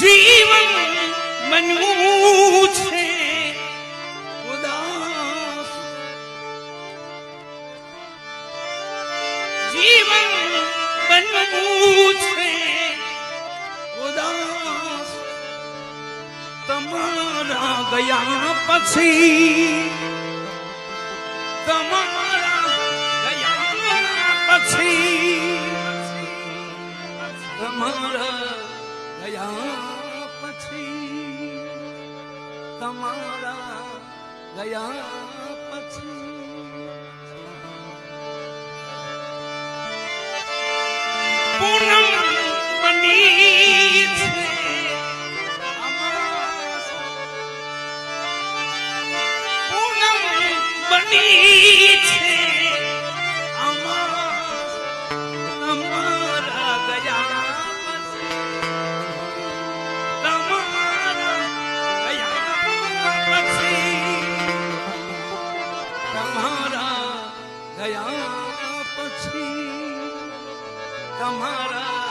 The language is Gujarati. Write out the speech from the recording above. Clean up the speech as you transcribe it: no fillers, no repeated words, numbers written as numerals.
જીવન બનવું છે ઉદાસ, જીવન બનવું છે ઉદાસ, તમારા ગયા પછી, તમારા ગયા પછી, તમારા ગયા પછી, તમારા ગયા પછી પૂનમ બની છે અમાસ, પૂનમ બની છે અમાસ, તમારા ગયા ગયા પછી, તમારા